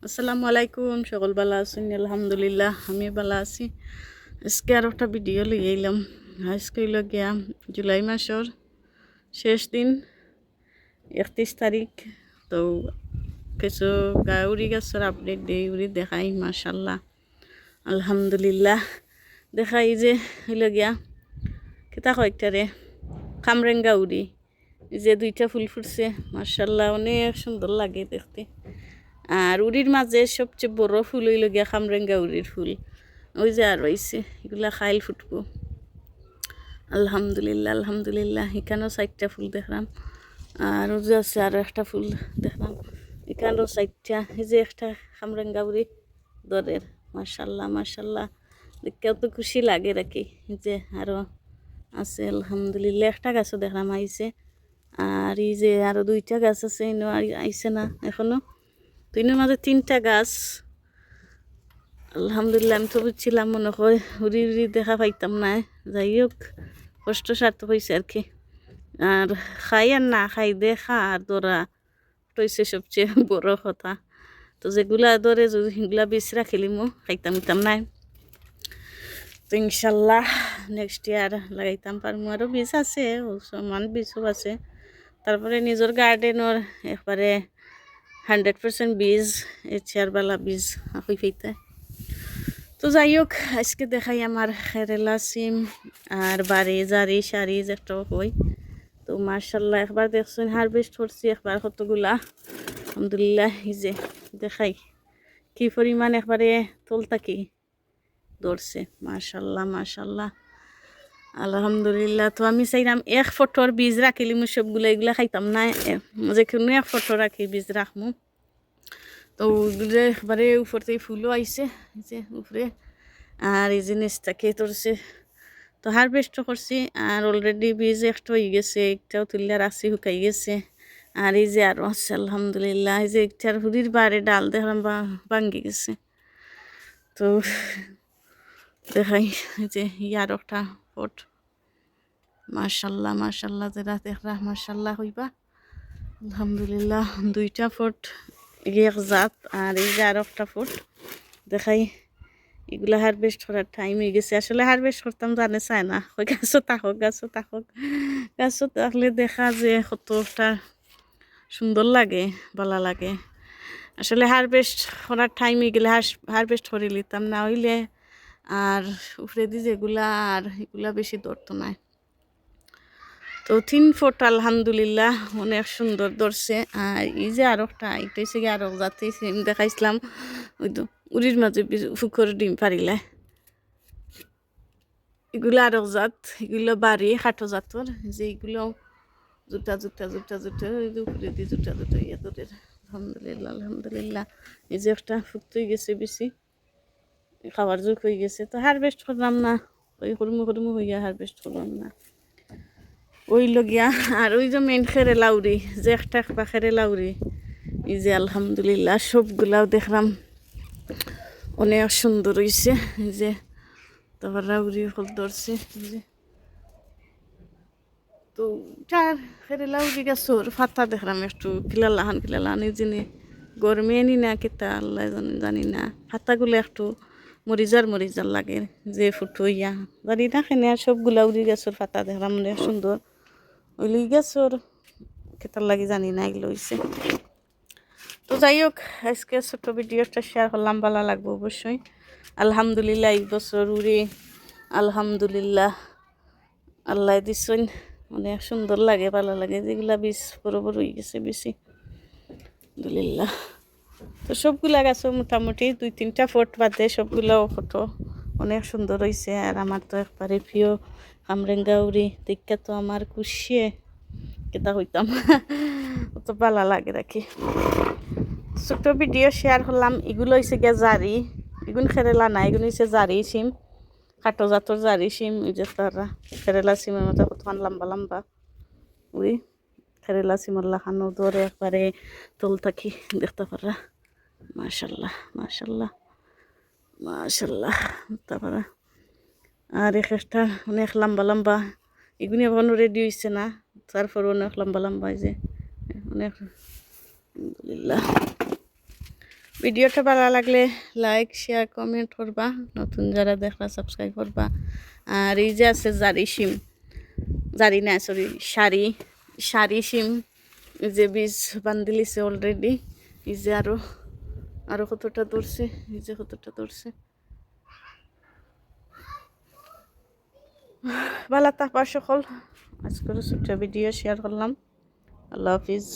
আসসালামু আলাইকুম, সকল ভালো আছেন? আলহামদুলিল্লাহ আমি ভালো আছি। আজকে আর একটা ভিডিও লিয়ে এলাম। আজকে হইল গিয়া জুলাই মাসের শেষ দিন, 31 তারিখ। তো কিছু উড়ি গাছের আপডেট দিই, উড়ি দেখাই। মাশাল্লাহ, আলহামদুলিল্লাহ দেখাই যে হইল গিয়া কিতা কয়েকটারে খামরেঙ্গা উড়ি, যে দুইটা ফুল ফুটছে। মাশাল্লাহ অনেক সুন্দর লাগে দেখতে। আর উড়ির মাঝে সবচেয়ে বড় ফুল হইল গিয়া খামরেঙ্গা উড়ির ফুল। ওই যে আর রয়েছে, এগুলা খাইল ফুটবো। আলহামদুলিল্লাহ আলহামদুলিল্লাহ। এখানেও 4টা ফুল দেখলাম, আর ওই যে আছে আরও একটা ফুল দেখলাম। এখানেও 4টা। এই যে একটা খামরেঙ্গা উড়ি দরের। মাশাল্লাহ মাশাল্লাহ, দেখতেও তো খুশি লাগে রাখি। এই যে আরও আছে আলহামদুলিল্লাহ। একটা গাছও দেখলাম আইছে। আর এই যে আরও 2টা গাছ আছে, আইছে না এখনো। তিনের মাঝে 3টা গাছ। আলহামদুলিল্লাহ, আমি তো বুঝছিলাম মনে হয় উড়ি উড়ি দেখা পাইতাম না। যাই হোক, কষ্ট সার্থক হয়েছে আর কি। আর খাই আর না খাই, দেখা আর দরা হয়েছে সবচেয়ে বড় কথা। তো যেগুলা ধরে যদি সেগুলা বেশ রাখিলিমো, খাইতাম নাই। তো ইনশাল্লাহ নেক্সট ইয়ার লাগাইতাম পারমু। আরও বীজ আছে, সমান বীজও আছে। তারপরে নিজের গার্ডেনের একবারে 100% বীজ, চেয়ারবালা বীজ হই ফেইতে। তো যাই হোক, আজকে দেখাই আমার কেরেলা সিম আর বাড়ি জারি সারি যেটা হই। তো মার্শাল্লাহ একবার দেখছেন হারভেস্ট করছি, একবার কতগুলা। আলহামদুলিল্লাহ এই যে দেখাই কি পরিমাণ একবারে তোলতাকি ধরছে। মার্শাল্লাহ মার্শাল্লাহ আলহামদুলিল্লাহ। তো আমি চাইলাম 1 ফটোর বীজ রাখিলি মু সবগুলো, এগুলা খাইতাম না। যে কোনো 1 ফটো রাখি বীজ রাখমু। তো একবারে উপর থেকে ফুলও আইছে, যে উপরে। আর এই জিনিসটাকে ধরছে। তো হারভেস্টও করছি, আর অলরেডি বীজ একটা হয়ে গেছে, একটাও তুললে রাশি শুকাই গেছে। আর এই যে আরও আছে আলহামদুলিল্লাহ। এই যে একটার হুড়ির বারে ডাল দেখলাম ভাঙ্গি গেছে। তো দেখাই যে ইয়ার একটা ফট। মার্শাল্লাহ মার্শাল্লাহ, যেটা দেখরা মার্শাল্লাহ হইবা। আলহামদুলিল্লাহ 2টা ফট এক জাত। আর এই যে আর একটা ফট দেখাই। এগুলা হারভেস্ট করার টাইম হয়ে গেছে। আসলে হারভেস্ট করতাম জানে চায় না, ওই গাছও থাকক গাছও থাকক। গাছও থাকলে দেখা যে কতটা সুন্দর লাগে, ভালো লাগে। আসলে হারভেস্ট করার টাইম হয়ে গেলে হারভেস্ট করে নিতাম, না হইলে আর উপরে দিয়ে যেগুলা আর এগুলা বেশি ধরতো না। তো 3 ফুট আলহামদুলিল্লাহ অনেক সুন্দর ধরছে। আর এই যে আরো একটা এটা হচ্ছে গিয়ে আরো জাতি সিম দেখাইছিলাম, ওই তো উড়ির মাঝে ফুকর ডিম পারিলে। এগুলো আরো জাত, এগুলো বাড়ি খাটো জাতর। যে এগুলো জুটা জুটা জুটা জুটা উপরে দিয়ে জুটা জুটা ইয়ে তোদের। আলহামদুলিল্লাহ আলহামদুলিল্লাহ। এই যে একটা ফুক্ত হয়ে গেছে বেশি, খাওয়ার যোগ হয়ে গেছে। তো হারভেস্ট করলাম না, ওই হরমু হইয়া হারভেস্ট করলাম না। ওই লগিয়া আর ওই যে মেন খেরে লাউরি, যে একটা খেরে লাউরি। এই যে আলহামদুলিল্লাহ সবগুলাও দেখলাম অনেক সুন্দর হয়েছে। এই যে তারপর লাউরি ফল ধরছে। এই যে তো চার খেরে লাউরি গাছর ফাতা দেখলাম একটু কিলালাহান এই জিনিস গরমে নি না কেতা আল্লাহ জানি না। ফাতাগুলো একটু মরিজার লাগে, যে ফুটো ইয়া জানি না কেনে। সবগুলা উড়ি গাছর ফাতা দেখলাম অনেক সুন্দর। ওই গাছর কেতার লাগে জানি না, এগুলো হয়েছে। তো যাই হোক, আজকে ছোট ভিডিওটা শেয়ার করলাম, ভালো লাগবো অবশ্যই। আলহামদুলিল্লাহ এই বছর উড়ে আলহামদুলিল্লাহ আল্লাহ দিচ্ছেন, অনেক সুন্দর লাগে, ভালো লাগে। যেগুলা বীজ বড় বড় হয়ে গেছে বেশি আলহামদুলিল্লাহ। তো সবগুলা গাছও মোটামুটি 2-3টা ফোট বাদে সবগুলাও ফটো অনেক সুন্দর হয়েছে। আর আমার তো একবারে প্রিয় খামরেঙ্গা উড়ি দেখা তো আমার খুশি কেতা হইতাম। অত ভালো লাগে রাখি। ছোট্ট ভিডিও শেয়ার করলাম। এগুলো হয়েছে গিয়া জারি, এগুন খেরেলা না, এগুলো হয়েছে জারি সিম, খাটো জাতর জারি সিম। ওই যে তারা খেরেলা সিমের মতো কতক্ষণ লম্বা লম্বা ওই খেরেলা সিমের লাখানো ধরে একবারে তোল থাকি দেখতে পারা। মাশাল্লাহ মাশাল্লাহ মাশাল্লাহ। তারপরে আর একটা অনেক লম্বা লম্বা, এগুলি এখনো রেডি হয়েছে না, তারপর অনেক লম্বা লম্বা। যে অনেক আলহামদুলিল্লাহ ভিডিওটা ভালো লাগলে লাইক শেয়ার কমেন্ট করবা, নতুন যারা দেখবা সাবস্ক্রাইব করবা। আর এই যে আছে জারি শিম, জারি না সরি শাড়ি, শাড়ি শিম, এই যে বীজ বান্ধিলিছে অলরেডি। এই যে আরো কতটা ধরছে, এই যে কতটা ধরছে। ভালো থাকবা সকল। আজকের ছোট্ট ভিডিও শেয়ার করলাম। আল্লাহ হাফিজ।